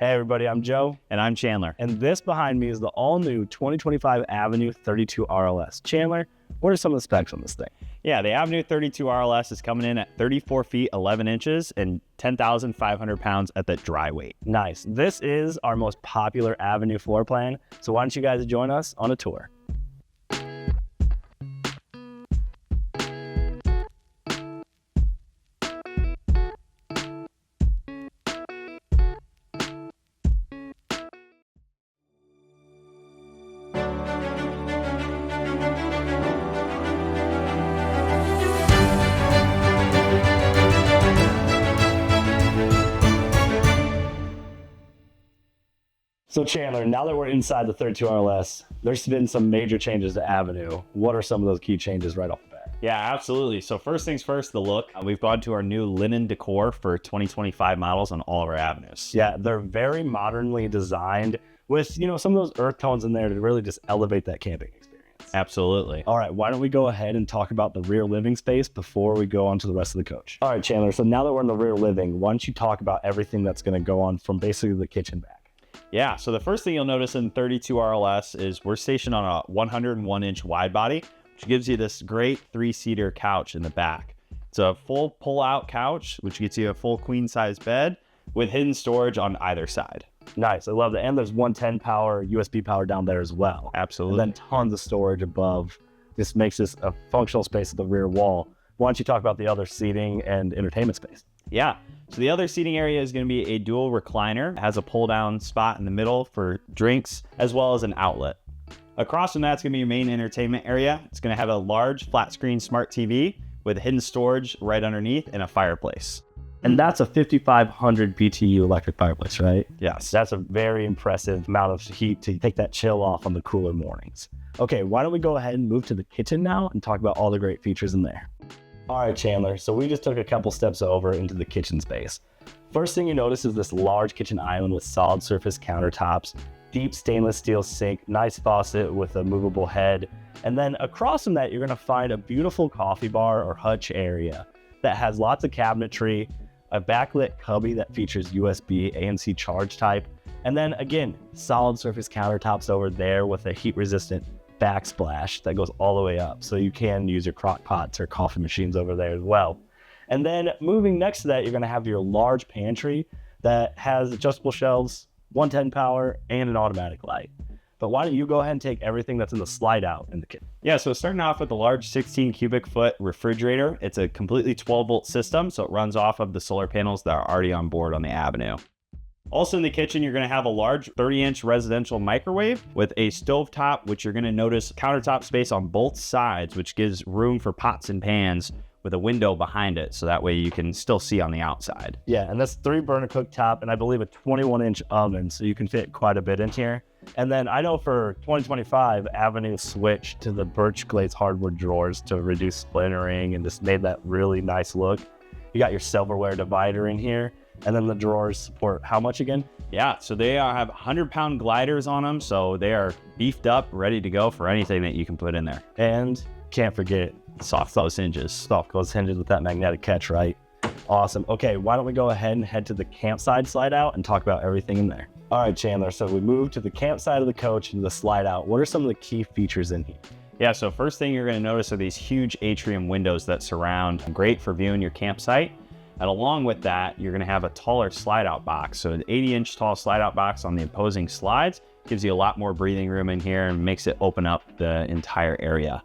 Hey everybody, I'm Joe. And I'm Chandler. And this behind me is the all-new 2025 Avenue 32 RLS. Chandler, what are some of the specs on this thing? Yeah, the Avenue 32 RLS is coming in at 34 feet, 11 inches and 10,500 pounds at the dry weight. Nice. This is our most popular Avenue floor plan. So why don't you guys join us on a tour? So Chandler, now that we're inside the 32 RLS, there's been some major changes to Avenue. What are some of those key changes right off the bat? Yeah, absolutely. So first things first, the look. We've gone to our new linen decor for 2025 models on all of our Avenues. Yeah, they're very modernly designed with, some of those earth tones in there to really just elevate that camping experience. Absolutely. All right, why don't we go ahead and talk about the rear living space before we go on to the rest of the coach? All right, Chandler, so now that we're in the rear living, why don't you talk about everything that's going to go on from basically the kitchen back? Yeah, so the first thing you'll notice in 32 RLS is we're stationed on a 101-inch wide body, which gives you this great 3-seater couch in the back. It's a full pull-out couch, which gets you a full queen-size bed with hidden storage on either side. Nice, I love that. And there's 110 power, USB power down there as well. Absolutely. And then tons of storage above. This makes this a functional space at the rear wall. Why don't you talk about the other seating and entertainment space? Yeah, so the other seating area is going to be a dual recliner. It has a pull-down spot in the middle for drinks, as well as an outlet. Across from that's going to be your main entertainment area. It's going to have a large flat-screen smart TV with hidden storage right underneath and a fireplace. And that's a 5,500 BTU electric fireplace, right? Yes. That's a very impressive amount of heat to take that chill off on the cooler mornings. Okay, why don't we go ahead and move to the kitchen now and talk about all the great features in there. All right, Chandler, so we just took a couple steps over into the kitchen space. First thing you notice is this large kitchen island with solid surface countertops, deep stainless steel sink, nice faucet with a movable head. And then across from that, you're gonna find a beautiful coffee bar or hutch area that has lots of cabinetry, a backlit cubby that features USB ANC charge type, and then again, solid surface countertops over there with a heat resistant backsplash that goes all the way up. So you can use your crock pots or coffee machines over there as well. And then moving next to that, you're gonna have your large pantry that has adjustable shelves, 110 power, and an automatic light. But why don't you go ahead and take everything that's in the slide out in the kitchen? Yeah, so starting off with the large 16 cubic foot refrigerator. It's a completely 12-volt system, so it runs off of the solar panels that are already on board on the Avenue. Also in the kitchen, you're going to have a large 30-inch residential microwave with a stovetop, which you're going to notice countertop space on both sides, which gives room for pots and pans with a window behind it. So that way you can still see on the outside. Yeah, and that's 3 burner cooktop and I believe a 21-inch oven, so you can fit quite a bit in here. And then I know for 2025, Avenue switched to the birch glaze hardwood drawers to reduce splintering and just made that really nice look. You got your silverware divider in here. And then the drawers support how much again? Yeah, so they have 100-pound gliders on them, so they are beefed up, ready to go for anything that you can put in there. And can't forget soft close hinges. Soft close hinges with that magnetic catch, right? Awesome. Okay, why don't we go ahead and head to the campside slide out and talk about everything in there. All right, Chandler, so we moved to the campside of the coach and the slide out. What are some of the key features in here? Yeah, so first thing you're going to notice are these huge atrium windows that surround. Great for viewing your campsite. And along with that, you're going to have a taller slide-out box. So an 80-inch tall slide-out box on the opposing slides gives you a lot more breathing room in here and makes it open up the entire area.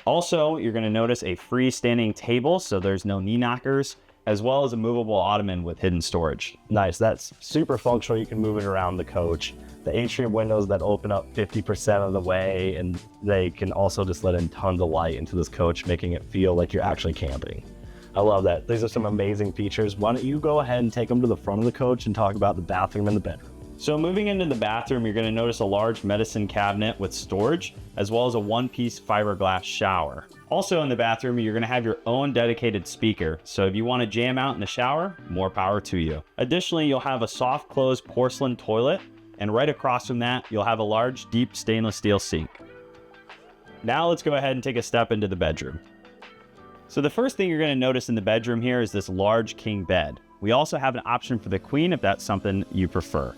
Also, you're going to notice a freestanding table, so there's no knee knockers, as well as a movable ottoman with hidden storage. Nice, that's super functional. You can move it around the coach. The atrium windows that open up 50% of the way, and they can also just let in tons of light into this coach, making it feel like you're actually camping. I love that. These are some amazing features. Why don't you go ahead and take them to the front of the coach and talk about the bathroom and the bedroom. So moving into the bathroom, you're going to notice a large medicine cabinet with storage, as well as a one-piece fiberglass shower. Also in the bathroom, you're going to have your own dedicated speaker. So if you want to jam out in the shower, more power to you. Additionally, you'll have a soft close porcelain toilet, and right across from that, you'll have a large, deep stainless steel sink. Now let's go ahead and take a step into the bedroom. So the first thing you're going to notice in the bedroom here is this large king bed. We also have an option for the queen if that's something you prefer.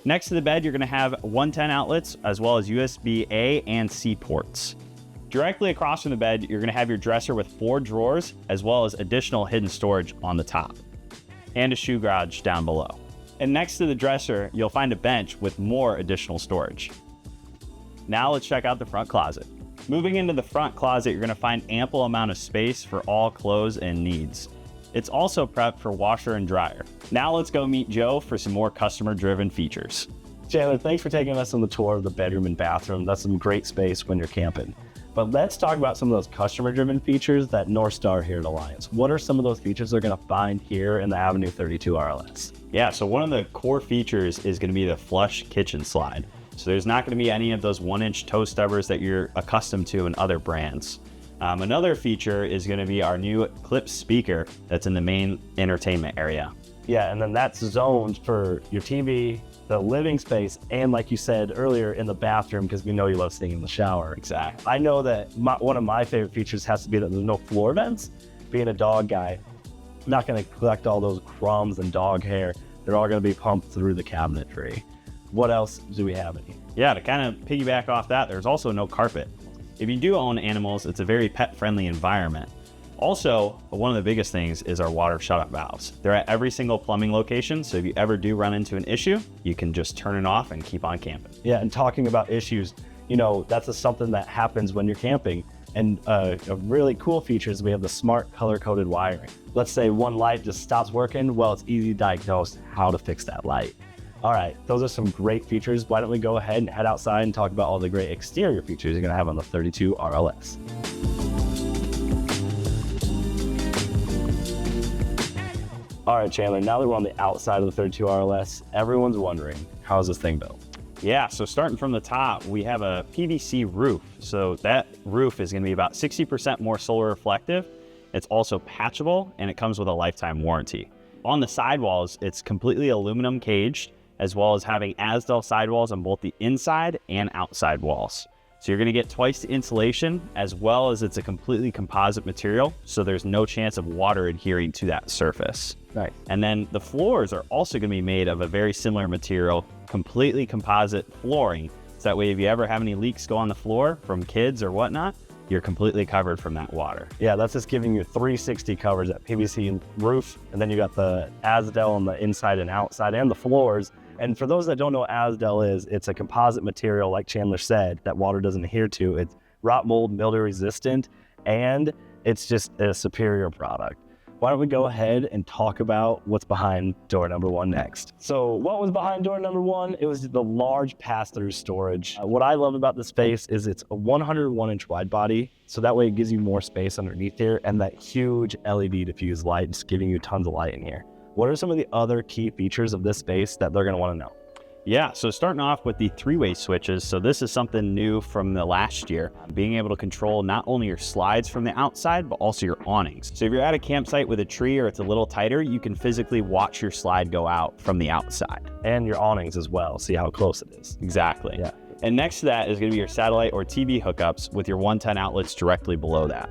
Next to the bed, you're gonna have 110 outlets as well as USB A and C ports. Directly across from the bed, you're gonna have your dresser with 4 drawers as well as additional hidden storage on the top and a shoe garage down below. And next to the dresser, you'll find a bench with more additional storage. Now let's check out the front closet. Moving into the front closet, you're gonna find ample amount of space for all clothes and needs. It's also prepped for washer and dryer. Now let's go meet Joe for some more customer-driven features. Chandler, thanks for taking us on the tour of the bedroom and bathroom. That's some great space when you're camping. But let's talk about some of those customer-driven features that North Star here at Alliance. What are some of those features they're gonna find here in the Avenue 32 RLS? Yeah, so one of the core features is gonna be the flush kitchen slide. So there's not gonna be any of those 1-inch toe stubbers that you're accustomed to in other brands. Another feature is gonna be our new clip speaker that's in the main entertainment area. Yeah, and then that's zoned for your TV, the living space, and like you said earlier, in the bathroom, because we know you love staying in the shower. Exactly. I know that one of my favorite features has to be that there's no floor vents. Being a dog guy, I'm not gonna collect all those crumbs and dog hair. They're all gonna be pumped through the cabinetry. What else do we have in here? Yeah, to kind of piggyback off that, there's also no carpet. If you do own animals, it's a very pet-friendly environment. Also, one of the biggest things is our water shut-off valves. They're at every single plumbing location, so if you ever do run into an issue, you can just turn it off and keep on camping. Yeah, and talking about issues, you know, that's something that happens when you're camping. And a really cool feature is we have the smart color-coded wiring. Let's say one light just stops working, well, it's easy to diagnose how to fix that light. All right, those are some great features. Why don't we go ahead and head outside and talk about all the great exterior features you're gonna have on the 32 RLS. All right, Chandler, now that we're on the outside of the 32 RLS, everyone's wondering, how is this thing built? Yeah, so starting from the top, we have a PVC roof. So that roof is gonna be about 60% more solar reflective. It's also patchable, and it comes with a lifetime warranty. On the sidewalls, it's completely aluminum caged, as well as having Azdel sidewalls on both the inside and outside walls. So you're gonna get twice the insulation, as well as it's a completely composite material, so there's no chance of water adhering to that surface. Nice. And then the floors are also gonna be made of a very similar material, completely composite flooring. So that way, if you ever have any leaks go on the floor from kids or whatnot, you're completely covered from that water. Yeah, that's just giving you 360 coverage, that PVC roof, and then you got the Azdel on the inside and outside and the floors. And for those that don't know what Azdel is, it's a composite material, like Chandler said, that water doesn't adhere to. It's rot, mold, mildew resistant, and it's just a superior product. Why don't we go ahead and talk about what's behind door number 1 next. So what was behind door number 1? It was the large pass-through storage. What I love about the space is it's a 101-inch wide body, so that way it gives you more space underneath here, and that huge LED diffused light is giving you tons of light in here. What are some of the other key features of this space that they're gonna wanna know? Yeah, so starting off with the 3-way switches. So this is something new from the last year, being able to control not only your slides from the outside, but also your awnings. So if you're at a campsite with a tree or it's a little tighter, you can physically watch your slide go out from the outside. And your awnings as well, see how close it is. Exactly. Yeah. And next to that is gonna be your satellite or TV hookups with your 110 outlets directly below that.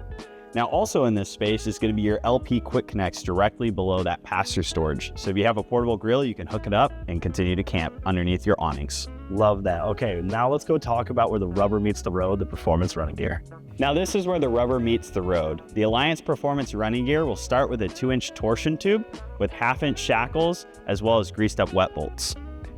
Now also in this space is gonna be your LP quick connects directly below that pass-through storage. So if you have a portable grill, you can hook it up and continue to camp underneath your awnings. Love that. Okay, now let's go talk about where the rubber meets the road, the performance running gear. Now this is where the rubber meets the road. The Alliance Performance running gear will start with a 2-inch torsion tube with 1/2-inch shackles, as well as greased up wet bolts.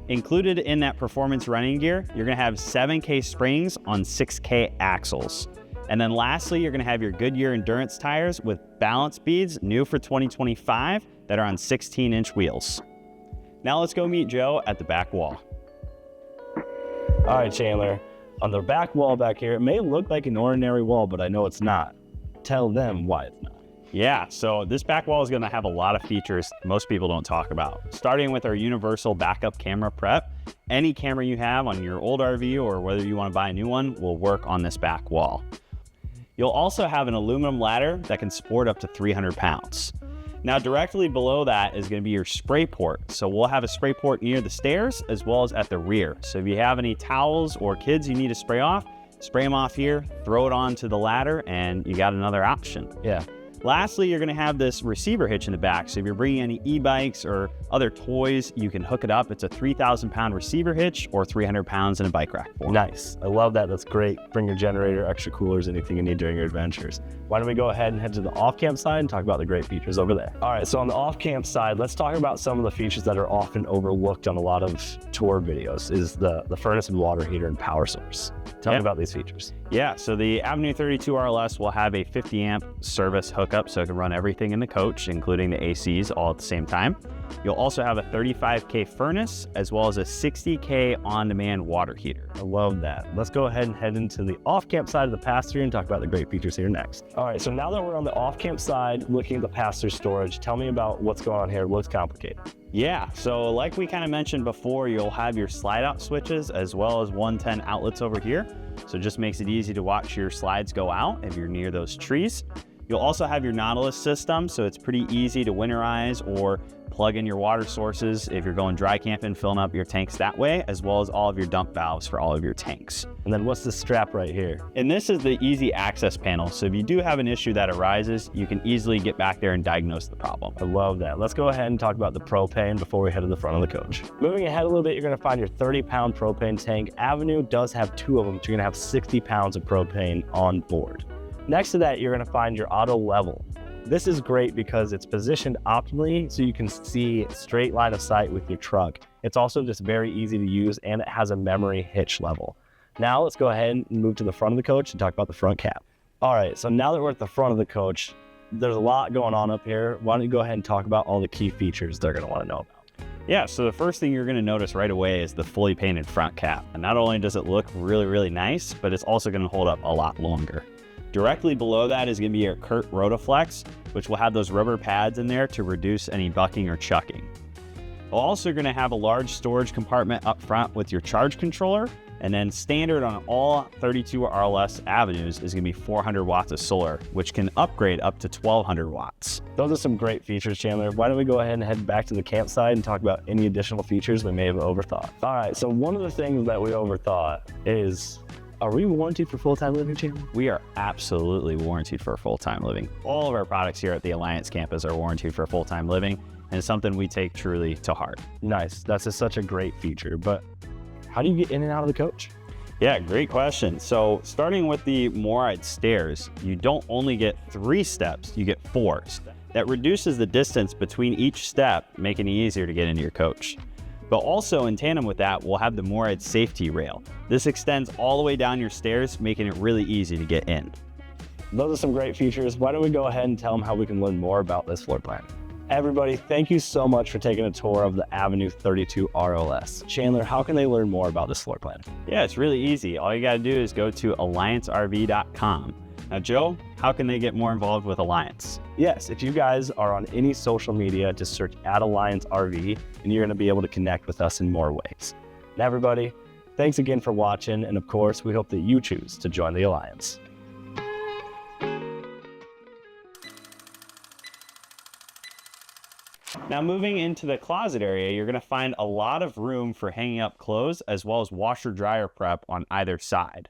Included in that performance running gear, you're gonna have 7K springs on 6K axles. And then lastly, you're gonna have your Goodyear Endurance tires with balance beads, new for 2025, that are on 16-inch wheels. Now let's go meet Joe at the back wall. All right, Chandler, on the back wall back here, it may look like an ordinary wall, but I know it's not. Tell them why it's not. Yeah, so this back wall is gonna have a lot of features most people don't talk about. Starting with our universal backup camera prep. Any camera you have on your old RV or whether you wanna buy a new one will work on this back wall. You'll also have an aluminum ladder that can support up to 300 pounds. Now directly below that is gonna be your spray port. So we'll have a spray port near the stairs as well as at the rear. So if you have any towels or kids you need to spray them off here, throw it onto the ladder and you got another option. Yeah. Lastly, you're going to have this receiver hitch in the back. So if you're bringing any e-bikes or other toys, you can hook it up. It's a 3,000-pound receiver hitch or 300 pounds in a bike rack form. Nice. I love that. That's great. Bring your generator, extra coolers, anything you need during your adventures. Why don't we go ahead and head to the off-camp side and talk about the great features over there. All right, so on the off-camp side, let's talk about some of the features that are often overlooked on a lot of tour videos is the furnace and water heater and power source. Tell me about these features. Yeah, so the Avenue 32 RLS will have a 50 amp service hookup so it can run everything in the coach, including the ACs, all at the same time. You'll also have a 35K furnace as well as a 60K on-demand water heater. I love that. Let's go ahead and head into the off-camp side of the pass-through and talk about the great features here next. All right, so now that we're on the off-camp side, looking at the pass-through storage, tell me about what's going on here. It looks complicated. Yeah, so like we kind of mentioned before, you'll have your slide-out switches as well as 110 outlets over here. So it just makes it easy to watch your slides go out if you're near those trees. You'll also have your Nautilus system, so it's pretty easy to winterize or plug in your water sources if you're going dry camping, filling up your tanks that way, as well as all of your dump valves for all of your tanks. And then what's the strap right here? And this is the easy access panel. So if you do have an issue that arises, you can easily get back there and diagnose the problem. I love that. Let's go ahead and talk about the propane before we head to the front of the coach. Moving ahead a little bit, you're gonna find your 30-pound propane tank. Avenue does have 2 of them, so you're gonna have 60 pounds of propane on board. Next to that, you're gonna find your auto level. This is great because it's positioned optimally so you can see straight line of sight with your truck. It's also just very easy to use and it has a memory hitch level. Now let's go ahead and move to the front of the coach and talk about the front cap. All right, so now that we're at the front of the coach, there's a lot going on up here. Why don't you go ahead and talk about all the key features they're gonna wanna know about. Yeah, so the first thing you're gonna notice right away is the fully painted front cap. And not only does it look really, really nice, but it's also gonna hold up a lot longer. Directly below that is going to be your Kurt Rotaflex, which will have those rubber pads in there to reduce any bucking or chucking. We're also going to have a large storage compartment up front with your charge controller, and then standard on all 32 RLS Avenues is going to be 400 watts of solar, which can upgrade up to 1200 watts. Those are some great features, Chandler. Why don't we go ahead and head back to the campsite and talk about any additional features we may have overthought. All right, so one of the things that we overthought is, are we warranted for full-time living, Chandler? We are absolutely warranted for full-time living. All of our products here at the Alliance campus are warranted for full-time living, and it's something we take truly to heart. Nice. That's just such a great feature. But how do you get in and out of the coach? Yeah, great question. So starting with the Moride stairs, you don't only get 3 steps, you get 4. That reduces the distance between each step, making it easier to get into your coach. But also in tandem with that, we'll have the Moride safety rail. This extends all the way down your stairs, making it really easy to get in. Those are some great features. Why don't we go ahead and tell them how we can learn more about this floor plan? Everybody, thank you so much for taking a tour of the Avenue 32 RLS. Chandler, how can they learn more about this floor plan? Yeah, it's really easy. All you gotta do is go to alliancerv.com. Now, Joe, how can they get more involved with Alliance? Yes, if you guys are on any social media, just search @AllianceRV and you're gonna be able to connect with us in more ways. And everybody, thanks again for watching. And of course, we hope that you choose to join the Alliance. Now moving into the closet area, you're gonna find a lot of room for hanging up clothes as well as washer dryer prep on either side.